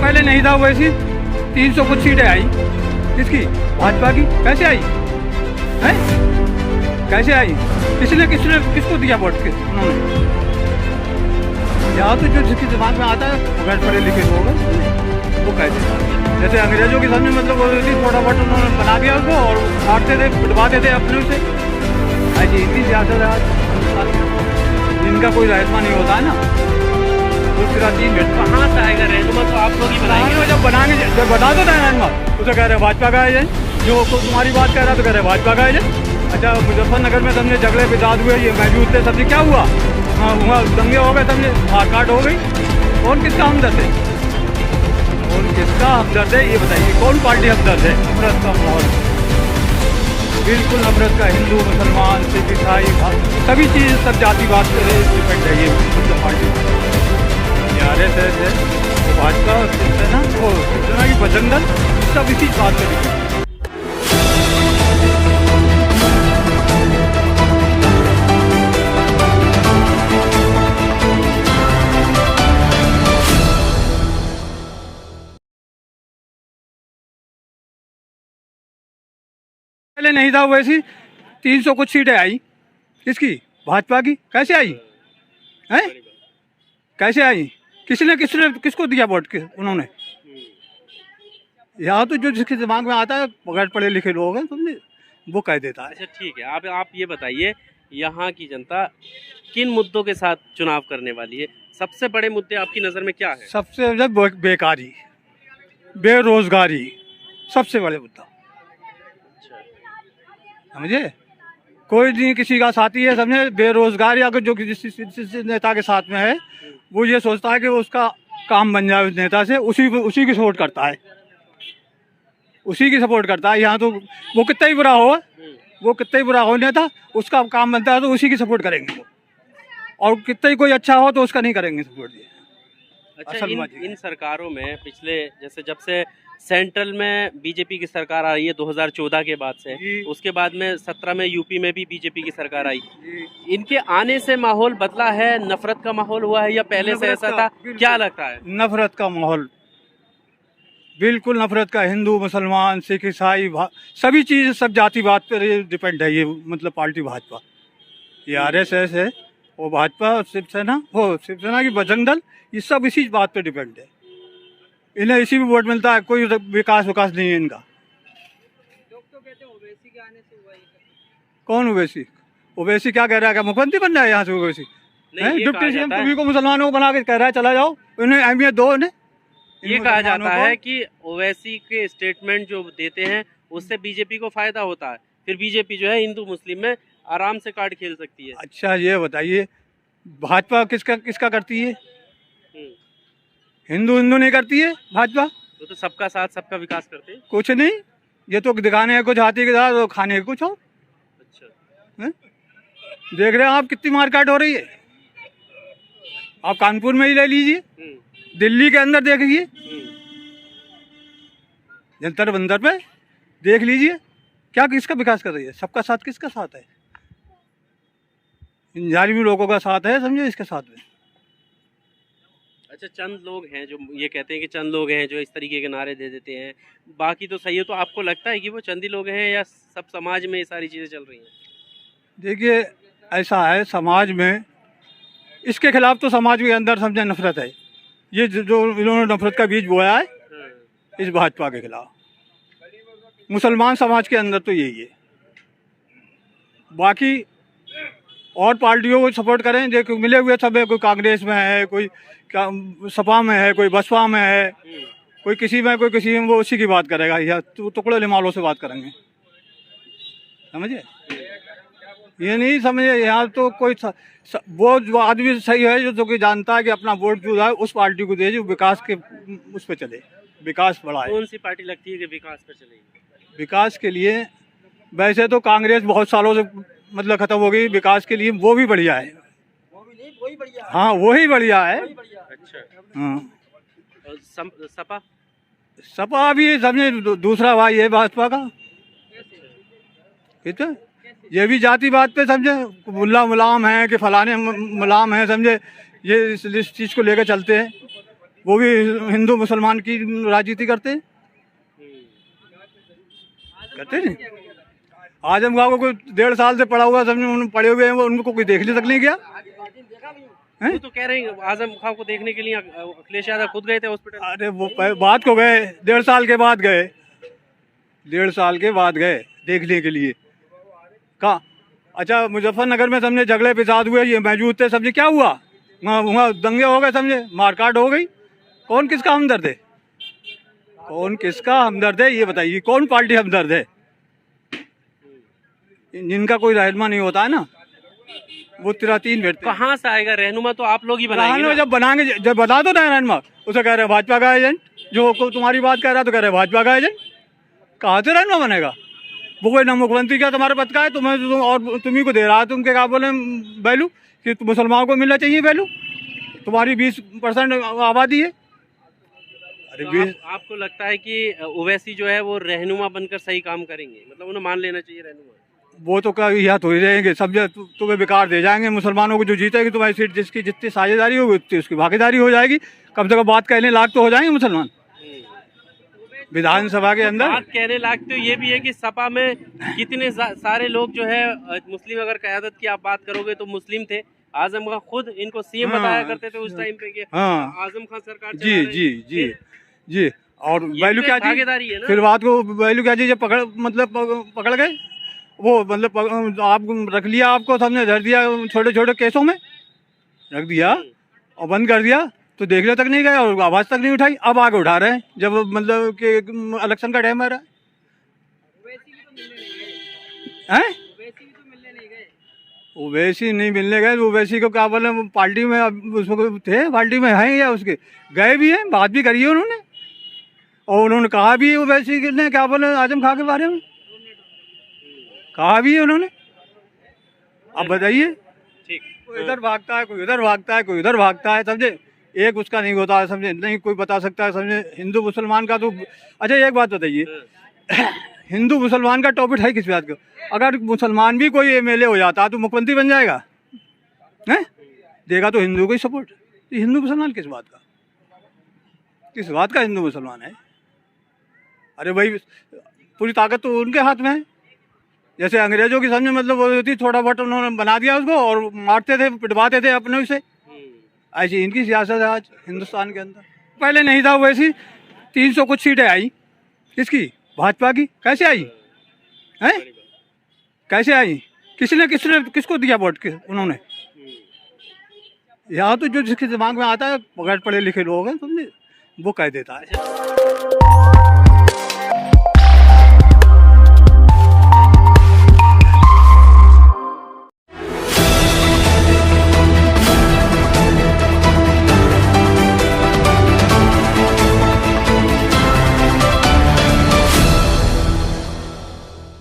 पहले नहीं था वैसी 300 कुछ सीटें आई। किसकी? भाजपा की। कैसे आई है? कैसे आई? किसने किसको दिया वोट? उन्होंने यहाँ तो जो जिसके दिमाग में आता है बगैर पढ़े लिखे लोग वो कहते हैं जैसे अंग्रेजों की समझ मतलब थोड़ा बहुत उन्होंने बना दिया उसको और काटते थे पिटवाते थे अपने से। ऐसी हिंदी सियासत है आज जिनका कोई रहमा नहीं होता है ना तो सिरा 3 मिनट कहाँ से आएगा रहनुमा? तो आप लोग ही बनाएंगे। जब बनाएंगे जब बता दो रहनुमा उसे कह रहे भाजपा का है जो तुम्हारी बात कह रहा तो कह रहे भाजपा का है। अच्छा मुजफ्फरनगर में समझे झगड़े विवाद हुए ये मौजूद थे समझे क्या हुआ? हाँ वहाँ दंगे हो गए समझे मारकाट हो गई। कौन किसका हमदर्द है? कौन किसका हमदर्द है ये बताइए? कौन पार्टी हमदर्द है? नफरत का माहौल बिल्कुल नफरत का हिंदू मुसलमान सिख ईसाई सभी चीज़ सब जातिवाद पर डिपेंड है ये मतलब पार्टी। RSS है वो भाजपा शिवसेना वो शिवसेना की बजरंग दल सब इसी बात पर डिपेंड। पहले नहीं था वैसी 300 कुछ सीटें आई। किसकी? भाजपा की। कैसे आई है? कैसे आई? किसने किसको दिया वोट? उन्होंने यहाँ तो जो जिसके दिमाग में आता है बगैर पढ़े लिखे लोग हैं तुमने वो कह देता है। अच्छा ठीक है, आप ये बताइए यहाँ की जनता किन मुद्दों के साथ चुनाव करने वाली है? सबसे बड़े मुद्दे आपकी नज़र में क्या है? सबसे बेकारी बेरोजगारी सबसे बड़े मुद्दा समझे। कोई नहीं किसी का साथी है समझे। बेरोजगारी अगर जो जिस नेता के साथ में है वो ये सोचता है कि वो उसका काम बन जाए उस नेता से उसी की सपोर्ट करता है उसी की सपोर्ट करता है। यहाँ तो वो कितना ही बुरा हो नेता उसका काम बनता है तो उसी की सपोर्ट करेंगे वो और कितना ही कोई अच्छा हो तो उसका नहीं करेंगे सपोर्ट। अच्छा इन सरकारों में पिछले जैसे जब से सेंट्रल में बीजेपी की सरकार आई है 2014 के बाद से, उसके बाद में 17 में यूपी में भी बीजेपी की सरकार आई, इनके आने से माहौल बदला है? नफरत का माहौल हुआ है या पहले से ऐसा था? क्या लगता है? नफरत का माहौल बिल्कुल नफरत का। हिंदू मुसलमान सिख ईसाई सभी चीज़ सब जातिवाद पर डिपेंड है ये मतलब पार्टी भाजपा। ये RSS है वो भाजपा और शिवसेना की बजरंग दल ये सब इसी बात पे डिपेंड है। इन्हें इसी में वोट मिलता है। कोई विकास नहीं है इनका। लोग तो कहते हैं ओवैसी के आने से हुआ ये। कौन ओवैसी क्या कह रहा है? क्या मुख्यमंत्री बन रहा है यहाँ से ओवैसी? डिप्टी सीएम तुम्ही को मुसलमानों को बना के कह रहा है चला जाओ। इन्हें अहमियत दो। इन्हें ये कहा जाता है कि ओवैसी के स्टेटमेंट जो देते हैं उससे बीजेपी को फायदा होता है, फिर बीजेपी जो है हिंदू मुस्लिम में आराम से कार्ड खेल सकती है। अच्छा ये बताइए भाजपा किसका करती है? हिंदू नहीं करती है भाजपा। तो सबका साथ सबका विकास करते हैं। कुछ नहीं ये तो दिखाने हैं कुछ हाथी के साथ और खाने के कुछ और। अच्छा देख रहे हैं आप कितनी मारकाट हो रही है। आप कानपुर में ही ले लीजिए दिल्ली के अंदर देखिए जंतर मंतर पे देख लीजिए क्या किसका विकास कर रही है। सबका साथ किसका साथ है? इन जालिमी लोगों का साथ है समझे इसके साथ में। अच्छा चंद लोग हैं जो ये कहते हैं कि चंद लोग हैं जो इस तरीके के नारे दे देते हैं, बाकी तो सही है। तो आपको लगता है कि वो चंद ही लोग हैं या सब समाज में ये सारी चीज़ें चल रही हैं? देखिए ऐसा है समाज में इसके खिलाफ तो समाज के अंदर समझे नफरत है। ये जो इन्होंने नफरत का बीज बोया है इस भाजपा के खिलाफ मुसलमान समाज के अंदर तो यही है। बाकी और पार्टियों को सपोर्ट करें जो मिले हुए सब है। कोई कांग्रेस में है, कोई सपा में है, कोई बसपा में है, कोई किसी में वो उसी की बात करेगा या टुकड़े लिमालों से बात करेंगे समझे। ये नहीं समझे यहाँ तो कोई वो जो आदमी सही है जो कि जानता है कि अपना वोट जो है उस पार्टी को दे जो विकास के उस पर चले, विकास बढ़ाए। कौन सी पार्टी लगती है कि विकास पर चलेगी? विकास के लिए वैसे तो कांग्रेस बहुत सालों से मतलब खत्म हो गई। विकास के लिए वो भी बढ़िया है। हाँ वही बढ़िया है। अच्छा हाँ सपा भी समझे दूसरा भाई है भाजपा का। ठीक है ये भी जातिवाद पे समझे मुल्ला मुलाम है कि फलाने मुलाम है समझे ये इस चीज़ को लेकर चलते हैं। वो भी हिंदू मुसलमान की राजनीति करते हैं, करते नहीं। आजम खां को कोई 1.5 साल से पड़ा हुआ, समझे पड़े हुए हैं, वो उनको कोई देखने तक नहीं गया। वो तो कह रहे हैं आजम खां को देखने के लिए अखिलेश यादव खुद गए थे हॉस्पिटल। अरे वो बात को गए, 1.5 साल के बाद गए, 1.5 साल के बाद गए देखने के लिए। कहाँ? अच्छा, मुजफ्फरनगर में समझे झगड़े फिसाद हुए, ये मौजूद थे, समझे क्या हुआ? वहाँ दंगे हो गए, समझे मारकाट हो गई। कौन किसका हमदर्द है? कौन किसका हमदर्द है ये बताइए? कौन पार्टी हमदर्द है? जिनका कोई रहनुमा नहीं होता है ना, वो 3 बैठते। कहाँ से आएगा रहनुमा? तो आप लोग ही बनाएंगे ना। जब बनाएंगे, जब बता दो ना रहनुमा, उसे कह रहे हैं भाजपा का एजेंट। जो तुम्हारी बात कह रहा है तो कह रहे हैं भाजपा का एजेंट। कहाँ से रहनुमा बनेगा? वो कोई ना मुख्यमंत्री क्या तुम्हारे पद का है, तुम्हें और तुम्ही को दे रहा है, तुम क्या बोले वैल्यू कि मुसलमानों को मिलना चाहिए वैल्यू। तुम्हारी 20% आबादी है। अरे तो आपको लगता है कि ओवैसी जो है वो रहनुमा बनकर सही काम करेंगे? मतलब उन्हें मान लेना चाहिए रहनुमा? वो तो क्या यहाँ तो ही रहेंगे, समझे? तुम्हें बेकार दे जाएंगे। मुसलमानों को जो जीतेगी तुम्हारी सीट, जिसकी जितनी साझेदारी होगी उतनी उसकी भागीदारी हो जाएगी। कम से कम बात कहने लायक तो हो जाएंगे मुसलमान विधानसभा के अंदर। बात कहने लायक तो ये भी है कि सपा में कितने सारे लोग जो है मुस्लिम, अगर क़यादत की आप बात करोगे तो मुस्लिम थे। आजम खां खुद इनको सीएम बताया करते थे उस टाइम पे कि आजम खां सरकार जी जी जी जी। और वैल्यू क्या भागीदारी है ना? फिर बात को वैल्यू क्या चीज? पकड़ गए वो, मतलब आप रख लिया, आपको सबने धर दिया छोटे छोटे केसों में रख दिया और बंद कर दिया, तो देखने तक नहीं गए और आवाज़ तक नहीं उठाई। अब आगे उठा रहे हैं जब मतलब कि इलेक्शन का टाइम आ रहा है। ओवैसी नहीं मिलने गए। ओवैसी को क्या बोले, पार्टी में अब उसमें थे, पार्टी में हैं या उसके गए भी हैं, बात भी करी है उन्होंने, और उन्होंने कहा भी है ओवैसी ने क्या बोले आजम खां के बारे में, कहा भी है उन्होंने। अब बताइए, कोई इधर भागता है, कोई उधर भागता है, कोई उधर भागता है, समझे? एक उसका नहीं होता है, समझे? नहीं कोई बता सकता है, समझे? हिंदू मुसलमान का तो अच्छा एक बात बताइए, हिंदू मुसलमान का टॉपिक है किस बात का? अगर मुसलमान भी कोई एमएलए हो जाता तो मुख्यमंत्री बन जाएगा, हैं? देगा तो हिंदू को ही सपोर्ट। हिंदू मुसलमान किस बात का, किस बात का हिंदू मुसलमान है? अरे भाई पूरी ताकत तो उनके हाथ में है। जैसे अंग्रेजों की समझ मतलब वो होती, थोड़ा बहुत उन्होंने बना दिया उसको और मारते थे, पिटवाते थे अपने से। ऐसी इनकी सियासत है आज हिंदुस्तान के अंदर। पहले नहीं था वैसी। 300 कुछ सीटें आई, किसकी? भाजपा की। कैसे आई हैं? कैसे आई? किसने किसको दिया वोट? उन्होंने। यहाँ तो जो जिसके दिमाग में आता है, बगैर पढ़े लिखे लोग हैं, समझे, वो कह देता है।